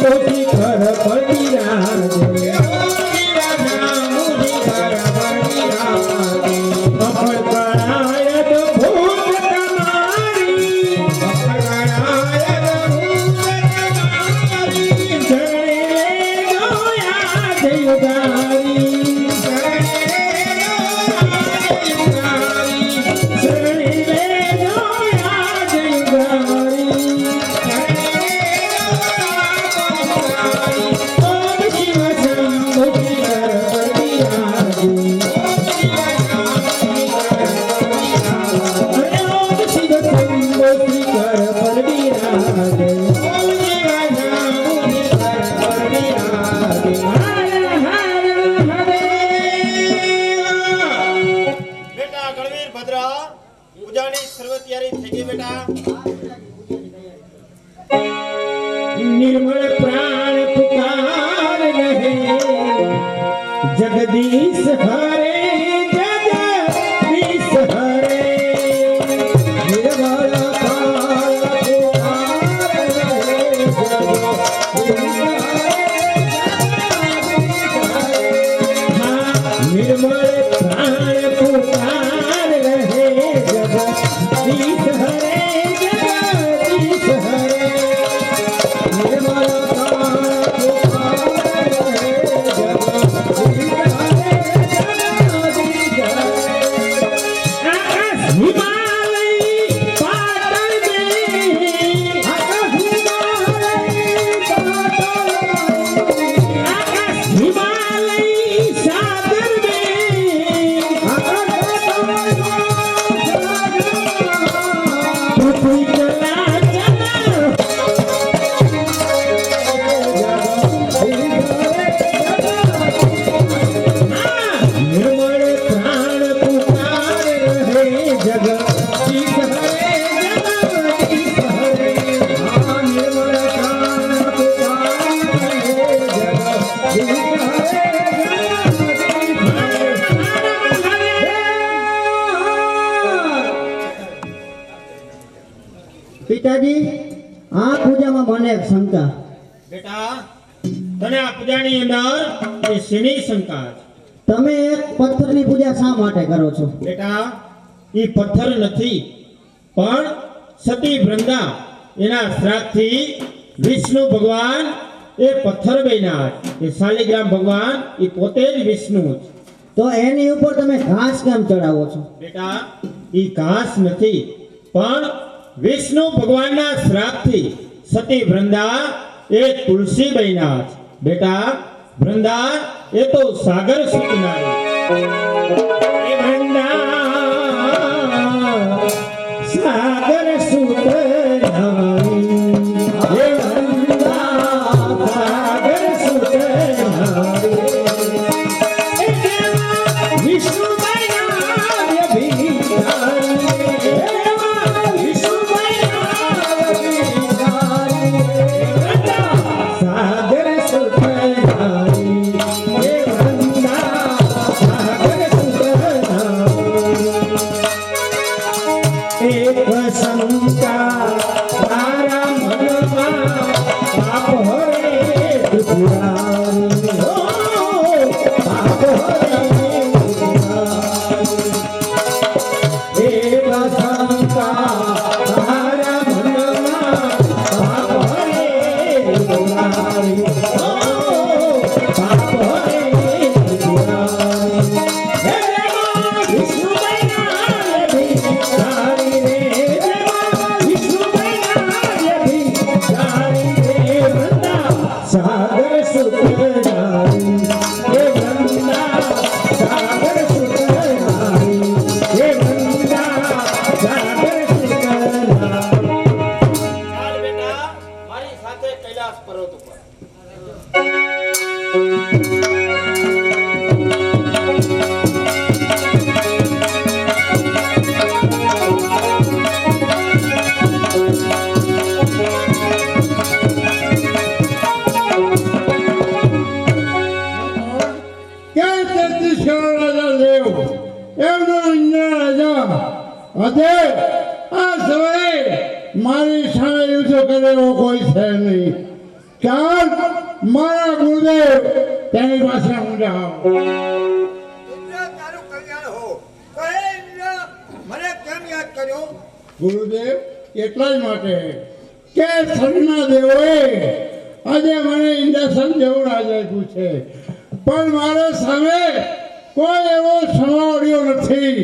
મોતી કર પડી રાજ રાજા મોતી કર પડી રાજ અફળ કરાય તો ભૂત તમારી અફળ કરાય તો ભૂત તમારી જણે જોયા દેવદારી निर्मल प्राण पुकार रहे जगदीश हरे जगदीश हरे निर्मल प्राण पुकार रहे निर्मल प्राण पुकार रहे जगदीश हरे जगदीश हरे पिताजी आ पूजा में मने एक शंका बेटा तने आ पूजानी अंदर ए सीनी शंका तमे एक पत्थरनी पूजा शा माटे करो छो बेटा ई पत्थर નથી પણ સતી વૃંદા એના શ્રાપથી વિષ્ણુ ભગવાન એ પથ્થર બન્યા એ શાલિગ્રામ ભગવાન એ પોતે જ વિષ્ણુ તો એની ઉપર તમે ઘાસ કેમ ચડાવો છો બેટા ई ઘાસ નથી પણ विष्णु भगवान श्रापथी सती वृंदा ए तुलसी बन्या बेटा वृंदा ए तो सागर सूचनारी वृंदा सागर सूचनारी वृंदा सागर सूचनारी विष्णु अते आ सवाए मारी सामे युद्ध करे वो कोई है नहीं ચાલ મારા ગુરુદેવ તેની પાસે હું જાઉં. ઇન્દ્ર તારું કલ્યાણ હો. કહે ઇન્દ્ર, મને કેમ યાદ કર્યો? ગુરુદેવ એટલા જ માટે કે સ્વર્ગના દેવોએ આજે મને ઇન્દ્રસન જેવું રાજ આપ્યું છે, પણ મારા સામે કોઈ એવો સમાવડ્યો નથી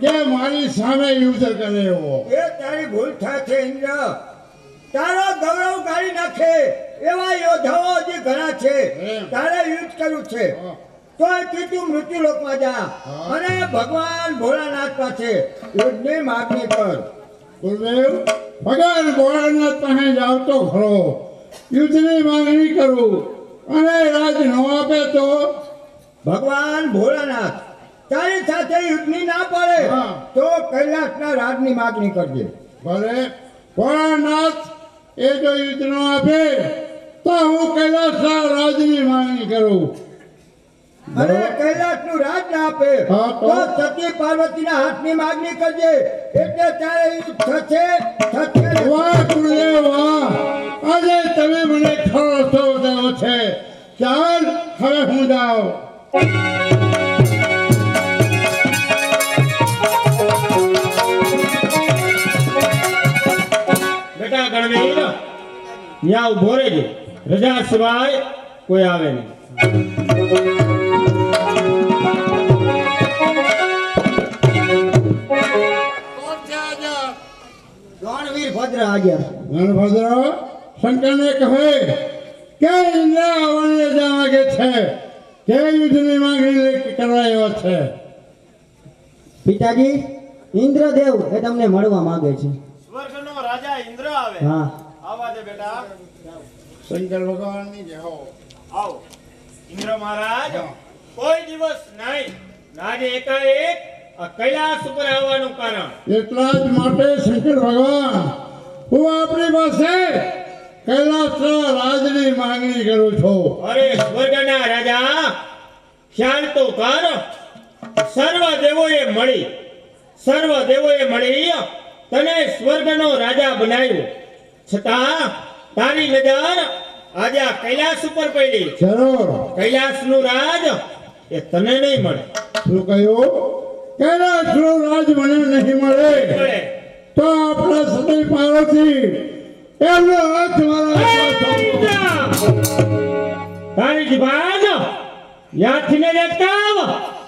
કે મારી સામે યુદ્ધ કરે એવો. એ તારી ભૂલ થાય છે ઇન્દ્ર. તારો ગૌરવ ગાળી નાખે એવા યોદ્ધાઓ હજી ઘણા છે. તારે યુદ્ધ કરવું છે તો અહીંથી તું મૃત્યુલોકમાં જા અને ભગવાન ભોળાનાથ પાસે યુદ્ધની માગણી કર. ગુરુદેવ ભગવાન ભોળાનાથ પાસે જાવ તો ખરો, યુદ્ધની માંગણી કરું અને રાજ ન આપે તો ભગવાન ભોળાનાથ તારી સાથે યુદ્ધની ના પડે હા. તો કૈલાસના રાજની માગણી કરજે. ભલે ભોળાનાથ એ જો યુદ્ધ ન આપે તો હું કૈલાસના રાજની માંગણી કરું. અને કૈલાસનું રાજ ના આપે હા, તો? તો સતી પાર્વતીના હાથની માગણી કરજે, એટલે તારે યુદ્ધ થશે ને. વાહ ગુરુદેવ વાહ, આજે તમે મને ખરો રસ્તો બતાવ્યો છે. ચાલ હવે હું જાઉં. બેટા ગણવીર ત્યાં ઉભો રહેજે, રજા સિવાય કોઈ આવે નહીં. ગણવીર ભદ્ર હાજર. ગણભદ્ર શંકરને કહે કે ઇન્દ્ર આવવાની રજા માંગે છે, કે યુદ્ધની માંગણી કરવા આવ્યો છે. પિતાજી, ઇન્દ્રદેવ એ તમને મળવા માંગે છે. સ્વર્ગનો રાજા ઇન્દ્ર આવે. હા. આવા દે બેટા. શંકર ભગવાનની જય હો. આવો. ઇન્દ્ર મહારાજ કોઈ દિવસ નહીં આજે એકાએક આ કૈલાસ ઉપર આવવાનું કારણ. એટલા જ માટે શંકર ભગવાન હું આપણી પાસે કૈલાસના રાજની માંગણી કરું છું. અરે સ્વર્ગના રાજા ખ્યાલ તો કર. સર્વ દેવોએ મળી તને સ્વર્ગનો રાજા બનાવ્યો, છતાં તારી નજર આજે આ કૈલાસ ઉપર પડી. જરૂર. કૈલાસનું રાજ એ તને નહીં મળે. શું કહ્યું? કૈલાસનું રાજ મને નહીં મળે મળે. તો આપણા સતી પાર્વતી એમનો હાથ મારા તારી જુબાન યાદથી ને અટકાવ,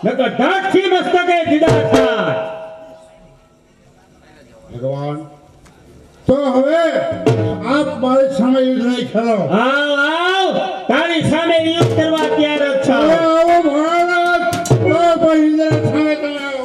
નકર ધાકથી મસ્તકે દીદાર થાય. ભગવાન તો હવે આપ મારી સામે યુદ્ધ નહીં કરો. આવ તારી સામે યુદ્ધ કરવા તૈયાર જ છો. હવે આવો ભોળાનાથ, તો પણ ઇન્દ્ર સામે તમે આવો.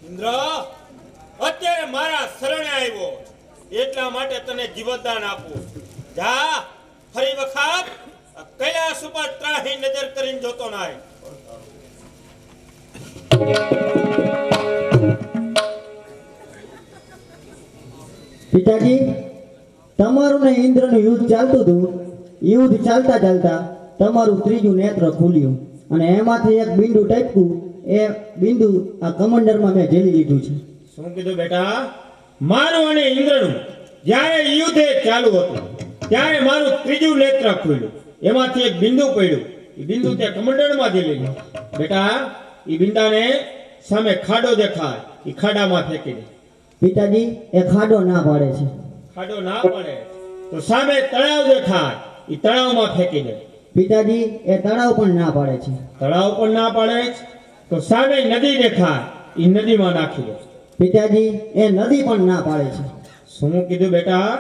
ઇન્દ્ર અત્યારે મારા શરણે આવ્યો, એટલા માટે તને જીવતદાન આપું. જા ફરી વખત કૈલાસ ઉપર ત્રાહી નજર કરીને જોતો નાય. પિતાજી, તમારું ને ઇન્દ્રનું યુદ્ધ ચાલતું હતું. યુદ્ધ ચાલતા ચાલતા તમારું ત્રીજું નેત્ર ખુલ્યું અને એમાંથી એક બિંદુ ટપક્યું. એ બિંદુ આ કમંડરમાં મેં ઝેલી લીધું છે. શું કીધું બેટા? મારું અને ઇન્દ્રનું જ્યારે યુદ્ધ ચાલુ હતું ત્યારે મારું ત્રીજું નેત્ર ખુલ્યું, એમાંથી એક બિંદુ પડ્યું. એ બિંદુ તે કમંડળમાં ઝેલી લીધું. બેટા એ બિંદાને સામે ખાડો દેખાય, એ ખાડામાં ફેંકી દે. પિતાજી, એ ખાડો ના પાડે છે. ખાડો ના પડે તો સામે તળાવ દેખાય, એ તળાવમાં ફેંકી દે. પિતાજી, એ તળાવ પણ ના પાડે છે. તળાવ પણ ના પાડે તો સામે નદી દેખાય, એ નદીમાં નાખી દે. પિતાજી, એ નદી પણ ના પાડે છે. શું કીધું બેટા?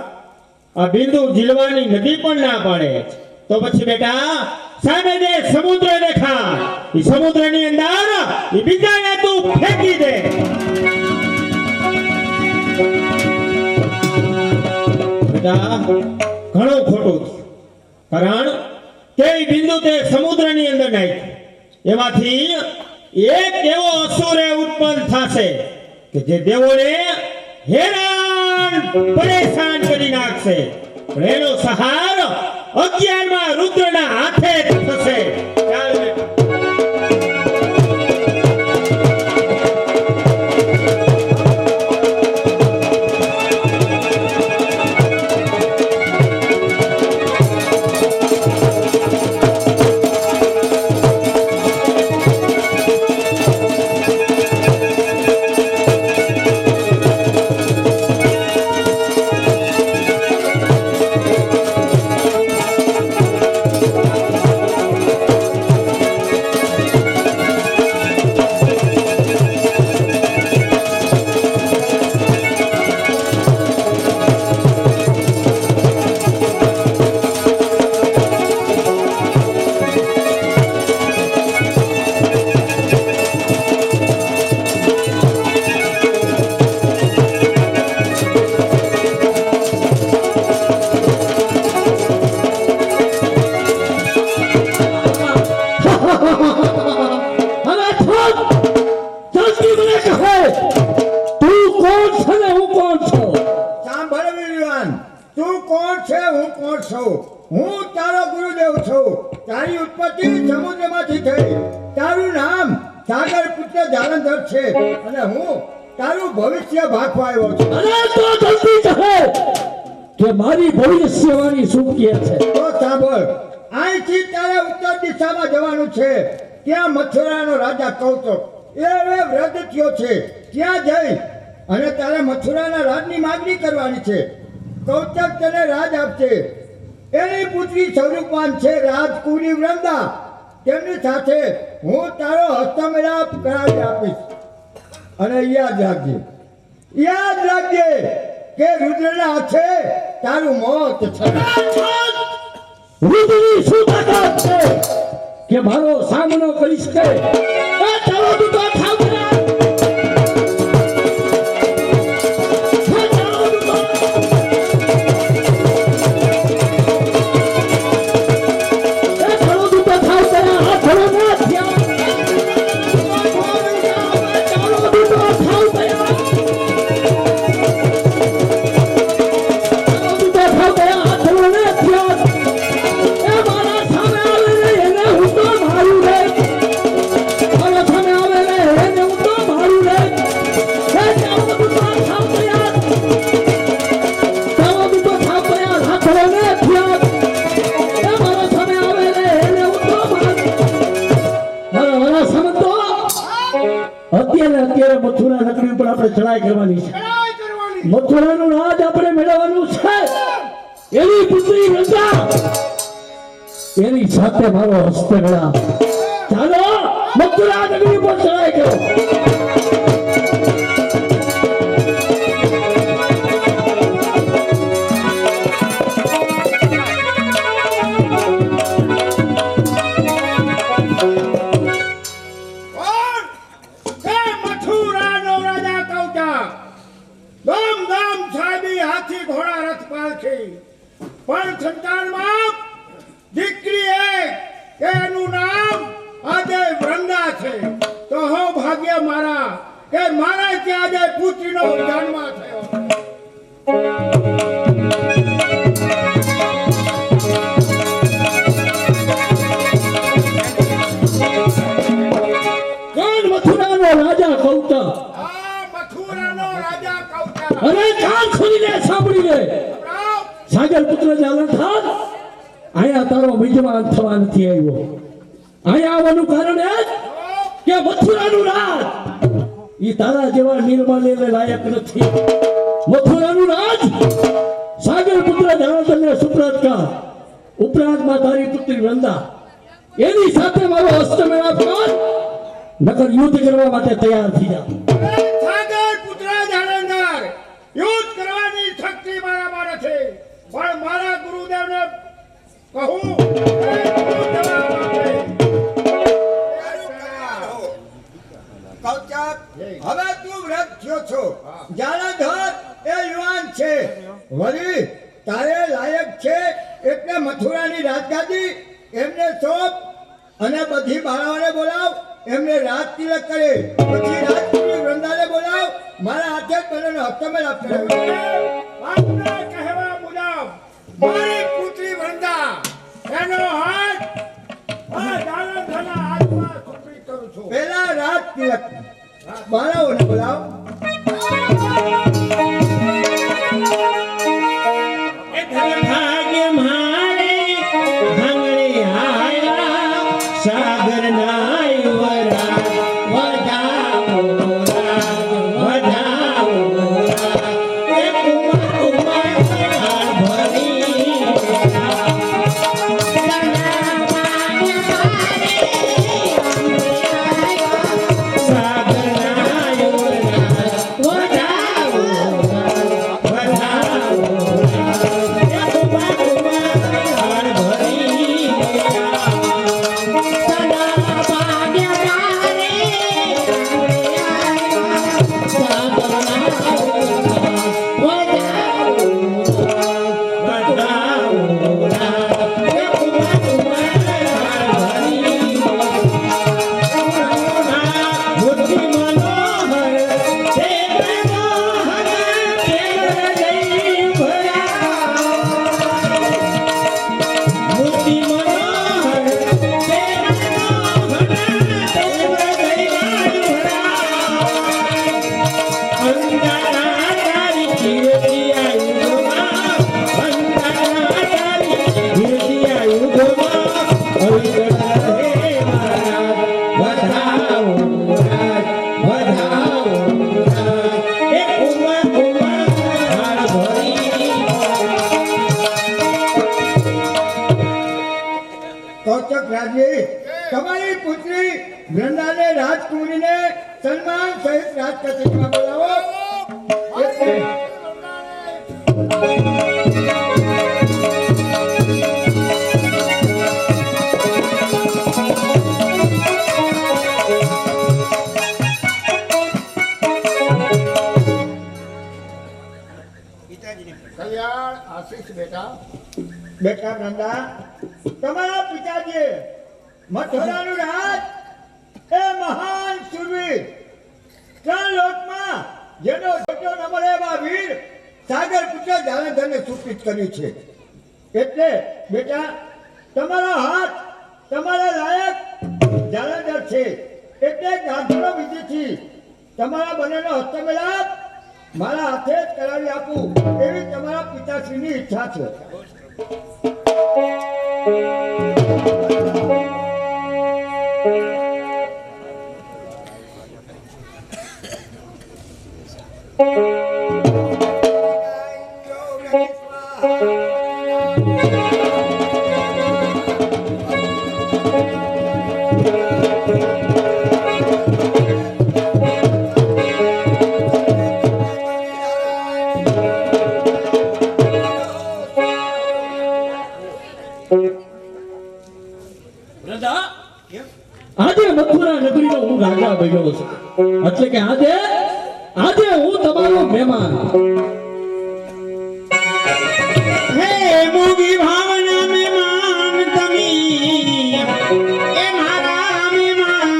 આ બિંદુ ઝીલવાની નદી પણ ના પાડે તો પછી બેટા સામે જે સમુદ્ર દેખાય, એ સમુદ્રની અંદર એ બિંદાને તું ફેંકી દે. બેટા ઘણું ખોટું થયું. કારણ કે ઈ બિંદુ તે સમુદ્રની અંદર નાખ્યું. એમાંથી એક એવો અસુર ઉત્પન્ન થશે કે જે દેવોને હેરાન પરેશાન કરી નાખશે. પણ એનો સહાર 11માં રુદ્રના હાથે જ થશે. ચાલ બેટા. સાંભળ વિદ્વાન, તું કોણ છે, હું કોણ છું? હું તારો ગુરુદેવ છું. તારી ઉત્પત્તિ સમુદ્રમાંથી થઈ. તારું નામ સાગર પુત્ર જાલંધર છે અને હું તારું ભવિષ્ય ભાગવા આવ્યો છું. અરે તો જલ્દી કહે કે મારી ભવિષ્યવાણી શું કહે છે? તો સાંભળ, અહીંથી તારે ઉત્તર દિશામાં જવાનું છે. ત્યાં મથુરાનો રાજા કૌતક એ હવે વૃદ્ધ થયો છે. ત્યાં જઈ અને તારે મથુરાના રાજની માંગણી કરવાની છે. કૌતક તને રાજ આપશે. એની પુત્રી સ્વરૂપાન છે રાજકુમારી વૃંદા. તેમની સાથે હું તારો હસ્તમેળાપ કરાવી આપીશ. અને યાદ રાખજે કે રુદ્રના હાથે તારું મોત છે. રુદ્રની શું તાકાત છે કે મારો સામનો કરી શકે? એ ચાલો તું તો થાવ ને. અત્યારે મથુરા નગરી ઉપર આપણે ચડાઈ કરવાની છે. મથુરાનું રાજ આપણે મેળવવાનું છે. એની પુત્રી વૃંદા, એની સાથે મારો હસ્તમેળાપ. ચાલો મથુરા નગરી ઉપર ચડાઈ કરો. પણ સંતાનમાં દીકરી એક કે એનું નામ આજે વૃંદા છે. તો હો ભાગ્ય મારા કે મારા ત્યાં આજે પુત્રીનો જન્મ થયો. કોણ? મથુરાનો રાજા કૌતક. મથુરાનો રાજા કૌતક. અરે કાન ખોલીને સાંભળી લે. સાગર પુત્ર જાલંધર, અહીંયા તારો મિજમાન થવા નથી આવ્યો. અહીંયા આવવાનું કારણ એ કે મથુરાનું રાજ ઈ તારા જેવા નિર્મળને લાયક નથી. મથુરાનું રાજ સાગર પુત્ર જાલંધરને સુપ્રત કર. ઉપરાંતમાં તારી પુત્રી વૃંદા, એની સાથે મારો હસ્તમેળાપ કર. નકર યુદ્ધ કરવા માટે તૈયાર થઈ જા. સાગર પુત્ર જાલંધર, યુદ્ધ કરવાની શક્તિ મારામાં નથી. પણ મારા ગુરુદેવને કહું કૌતક, હવે તું વ્રત થયો છો. જાલંધર એ યુવાન છે. વળી તારે લાયક છે એટલે મથુરાની રાજગાદી એમને સોંપ અને બધી બાળાઓને બોલાવ, એમને રાજ તિલક કરે. પછી રાજકુમારી વૃંદાને બોલાવ, મારા હાથે જ બનેલો હસ્તમેળ આપશે. આપના કહેવા મુજબ મારી પુત્રી વૃંદા એનો હાથ આ જાલંધરના હાથમાં સોંપી કરું છું. પહેલા રાજ તિલક બાળાઓને બોલાવ. ભાગ્ય મારે ભાંગડે આયા સાગરના યુવરાજ વધાવો રાજ વધાવો રાજ એ કુમાર કુમાર હાર ભરી સાગરના યુવરાજ વધાવો રાજ વધાવો કૌચક રાજવી, તમારી પુત્રી વૃંદાને રાજકુમારીને સન્માન સહિત રાજકચેરીમાં બોલાવો. કલ્યાણ આશીષ બેટા. બેટા વૃંદા, તમારા પિતાજી મથુરાનું રાજ એ મહાન શૂરવીર, ત્રણ લોકમાં જેનો જોતો ન મળે એવા વીર સાગર પુત્ર જાલંધરને સૂચિત કર્યું છે. એટલે બેટા તમારો હાથ તમારા લાયક જાલંધર છે. એટલે ગાંધીનો વિધિથી તમારા બંનેનો હસ્તમેળાપ મારા હાથે જ કરાવી આપું એવી તમારા પિતાશ્રીની ઈચ્છા છે. આજે મથુરા નગરીનો હું રાજા બન્યો છું, એટલે કે આજે હું તમારો મહેમાન. હે મોગી ભાવના મહેમાન તમે એ મારા મહેમાન.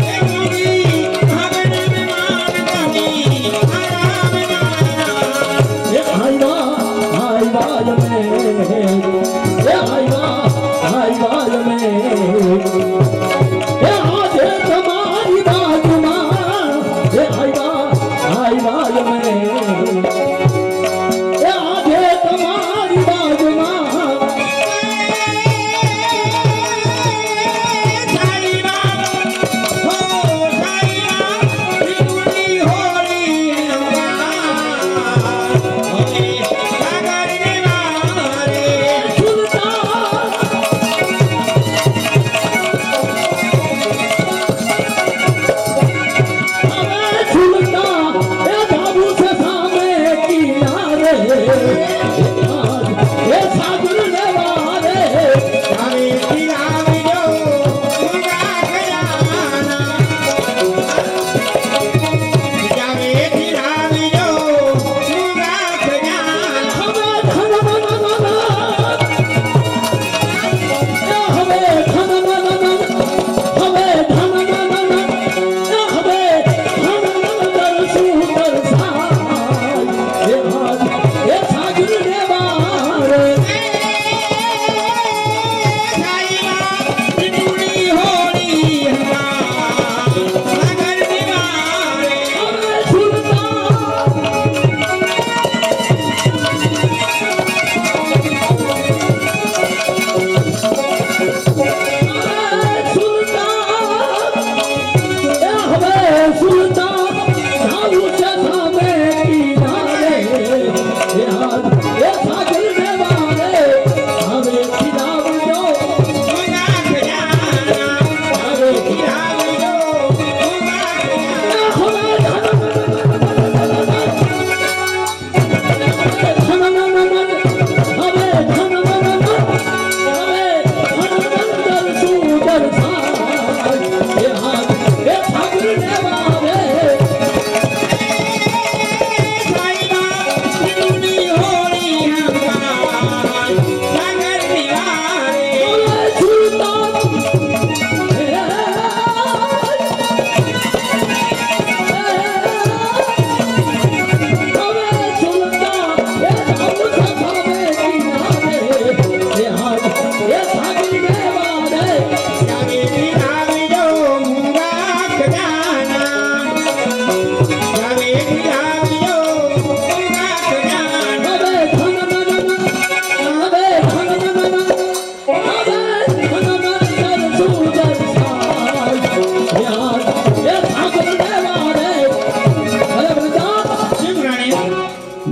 હે મોગી ભાવના મહેમાન તમે મારા મહેમાન. એ આયવા યમે, એ આયવા યમે, એ આજે તમારી બાજુમાં, એ આયવા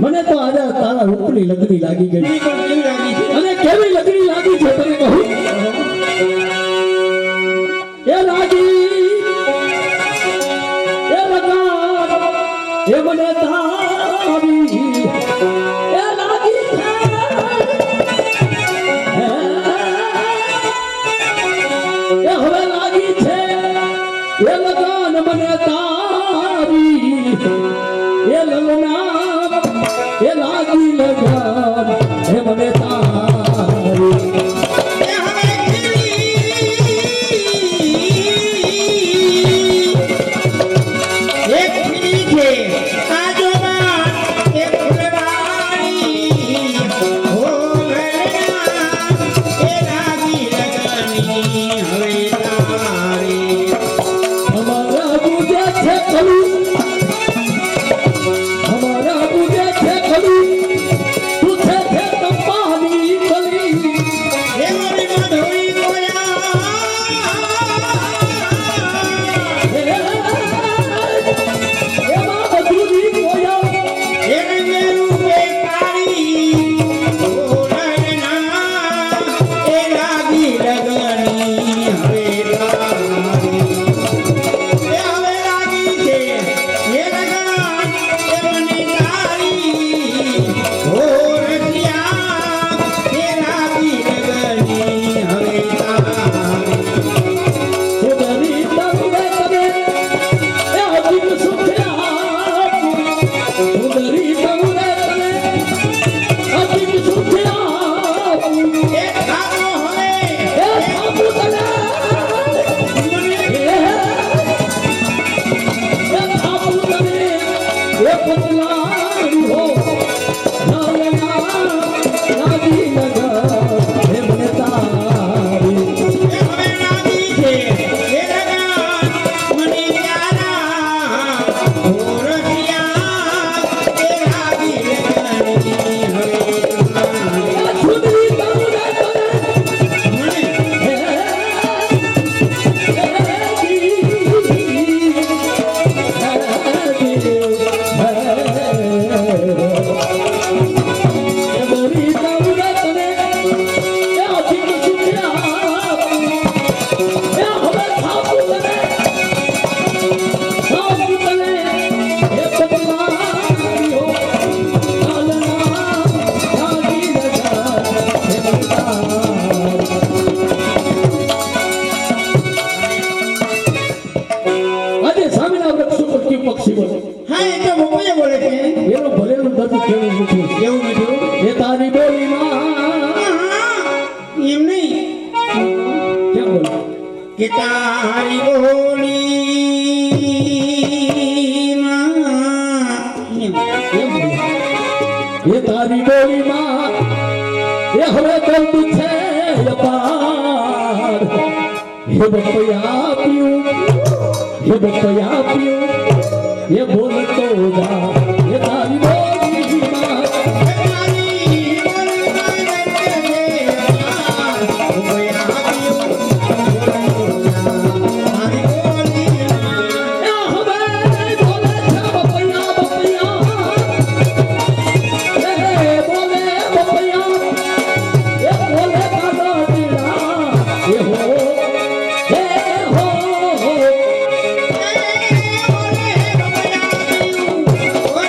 મને તો આજે તારા રૂપની લગડી લાગી ગઈ મને પણ કેવી લાગી છે અને કેવી લગડી લાગી છે તને કહું એ લાગી એ લગા એ મને તારી એ લાગી છે એ હવે લાગી છે એ લગાન મને તારી એ લલના એ લાગી લગાન એ મને તારી हमारा बुझे छे कलू हमारा बुझे छे कलू तुझे छे तंबानी कली ए मां बदुरी कोया सुधरी तमुरे तने ए अजीब सुखिया सुधरी तमुरे तने अजीब सुखिया ए साबु तने ए साबु तने ए पतलारी हो लालना लागी लगा हे मन तारी सुधरी तमुरे तने આજે સામેના વૃક્ષ ઉપર કે પક્ષી બોલે હા એ તો બપોરે બોલે છે એનો ભરેલું દર્દ કેવું મીઠું કેવું મીઠું એ તારી બોલીમાં એમ નહીં કેમ બોલે કે તારી બોલીમાં એમ. કેમ બોલે એ તારી બોલીમાં એ હવે દર્દ છે અપાર હે બપૈયા પીયું હે બપૈયા પીયું એ બોલતો જા એ તારી બોલીમાં Oh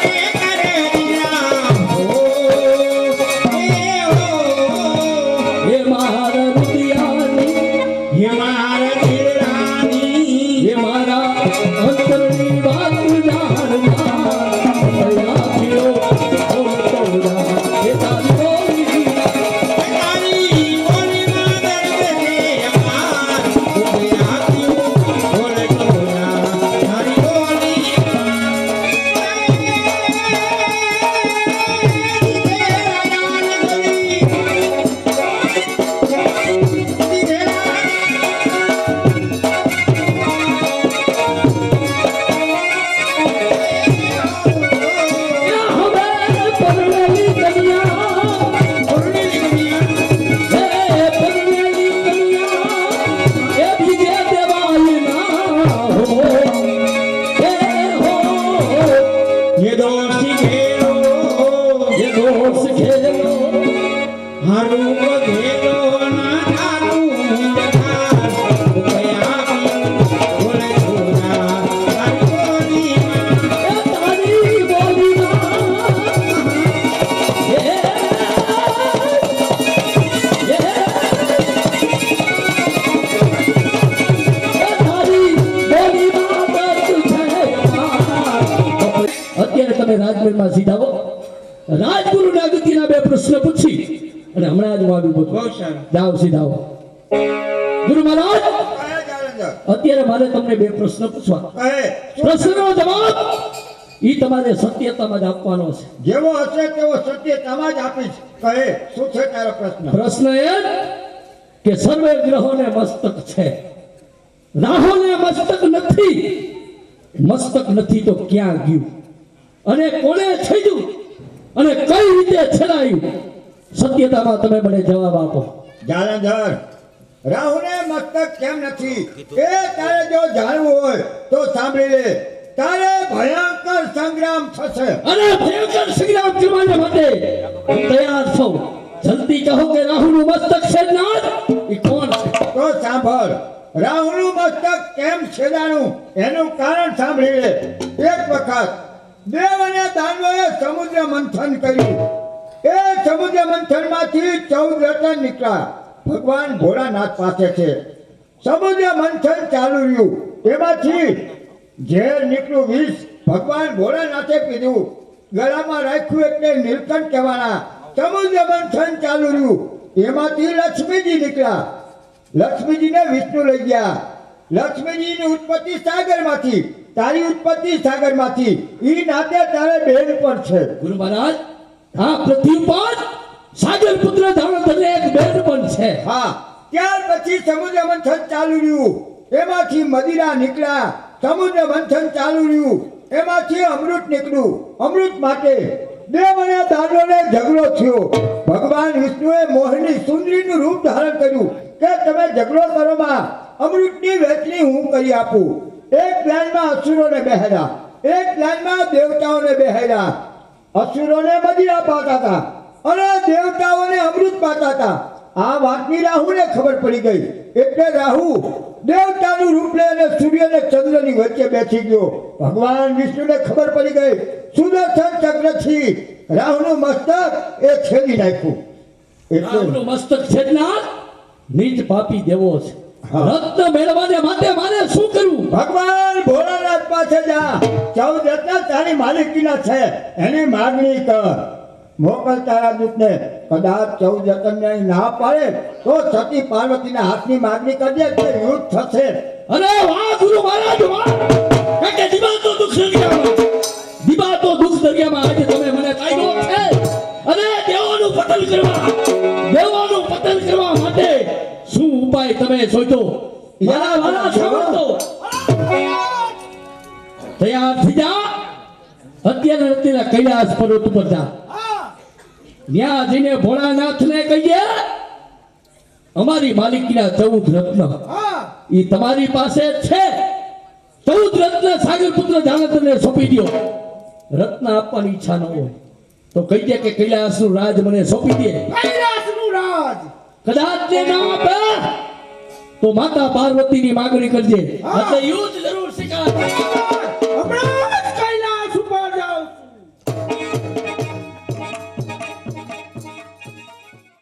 દોષ ખેલો હારું બધેલો ના થાનું જથાર કયા બોલે છોરા તારી બોલીમાં તારી બોલીમાં અત્યારે તમે રાજમહેલમાં સીધા આવો રાજગુરુને અગત્યના બે પ્રશ્ન પૂછી અને હમણાં જ વાગ્યું બહુ બધું સારું જાઓ સીધા આવો ગુરુ મહારાજ કહે જાલંધર અત્યારે મારે તમને બે પ્રશ્ન પૂછવા કહે પ્રશ્નનો જવાબ ઈ તમારે સત્યતામાં જ આપવાનો છે જેવો હશે તેવો સત્યતામાં જ આપીશ કહે શું છે તારો પ્રશ્ન પ્રશ્ન એ કે સર્વે ગ્રહોને મસ્તક છે રાહોને મસ્તક નથી મસ્તક નથી તો ક્યાં ગયું અને કોણે છેડ્યું અને કઈ રીતે છેડાયું સત્યતામાં તમે મને જવાબ આપો જાલંધર રાહુને મસ્તક કેમ નથી એ તારે જો જાણવું હોય તો સાંભળી લે તારે ભયંકર સંગ્રામ થશે અને ભયંકર સંગ્રામ કરવાને માટે હું તૈયાર છું જલ્દી કહો કે રાહુનું મસ્તક છેડનાર એ કોણ છે તો સાંભળ રાહુનું મસ્તક કેમ છેદાણું એનું કારણ સાંભળી લે એક વખત દેવ અને દાનવોએ સમુદ્ર મંથન કર્યું એ સમુદ્ર મંથનમાંથી 14 રતન નીકળ્યા ભગવાન ભોળાનાથ પાસે છે સમુદ્ર મંથન ચાલુ રહ્યું એમાંથી ઝેર નીકળ્યું વિષ ભગવાન ભોળાનાથે પીધું ગળામાં રાખ્યું એટલે નીલકંઠ કહેવાના સમુદ્ર મંથન ચાલુ રહ્યું એમાંથી લક્ષ્મીજી નીકળ્યા લક્ષ્મીજીને વિષ્ણુ લઈ ગયા લક્ષ્મીજીની ઉત્પત્તિ સાગરમાંથી તારી ઉત્પત્તિ સાગરમાંથી ઈ નાતે તારે બેન પણ છે ગુરુ મહારાજ આ પૃથ્વી પર સાગર પુત્ર ધાવણધરને એક બેન પણ છે હા ત્યાર પછી સમુદ્ર મંથન ચાલુ રહ્યું એમાંથી મદિરા નીકળ્યા સમુદ્ર મંથન ચાલુ રહ્યું એમાંથી અમૃત નીકળ્યું અમૃત માટે દેવ અને દાનવોને ઝઘડો થયો ભગવાન વિષ્ણુએ મોહિની સુંદરીનું રૂપ ધારણ કર્યું કે તમે ઝઘડો કરોમાં અમૃતની વહેંચણી હું કરી આપું એક લાઈનમાં અસુરોને બેહાડ્યા એક લાઈનમાં દેવતાઓને બેહાડ્યા અસુરોને મદિરા પાતા હતા અને દેવતાઓને અમૃત પાતા હતા આ વાતની રાહુને ખબર પડી ગઈ એટલે રાહુ દેવતાનું રૂપ લઈ અને સૂર્ય અને ચંદ્રની વચ્ચે બેસી ગયો ભગવાન વિષ્ણુને ખબર પડી ગઈ સુદર્શન ચક્રથી રાહુનું મસ્તક એ છેદી નાખ્યું એટલે રામનું મસ્તક છેદનાર નીચ પાપી દેવો છે રત્ન મેળવવાને માટે મારે શું કરવું ભગવાન ભોળાનાથ પાસે જા 14 રત્ન તારી માલિકીના છે એની માગણી કર મોકલ તારા દૂતને કદાચ 14 રત્નને ના પાડે તો સતી પાર્વતીના હાથની માગણી કરજે તો યુદ્ધ થશે અરે વાહ ગુરુ મહારાજ વાહ કે દીવા તો દુઃખ દરિયામાં આજે તમે મને કાઢ્યો છે અને દેવોનું પતન કરવા માટે શું ઉપાય તમે શોધ્યો યાર વાલા સાંભળતો તૈયાર થઈ જા અત્યારે કૈલાસ પર્વત ઉપર જા ત્યાં જઈને ભોળાનાથને કહીએ અમારી માલિકીના 14 રત્ન એ તમારી પાસે છે 14 રત્ન સાગર પુત્ર જાનતને સોંપી દો રત્ન આપવાની ઈચ્છા ન હોય તો કહી દે કે કૈલાસનું રાજ મને સોંપી દે કૈલાસનું રાજ કદાચ તે ના આપે તો માતા પાર્વતીની માગણી કરજે એટલે યુદ્ધ જરૂર શીખાય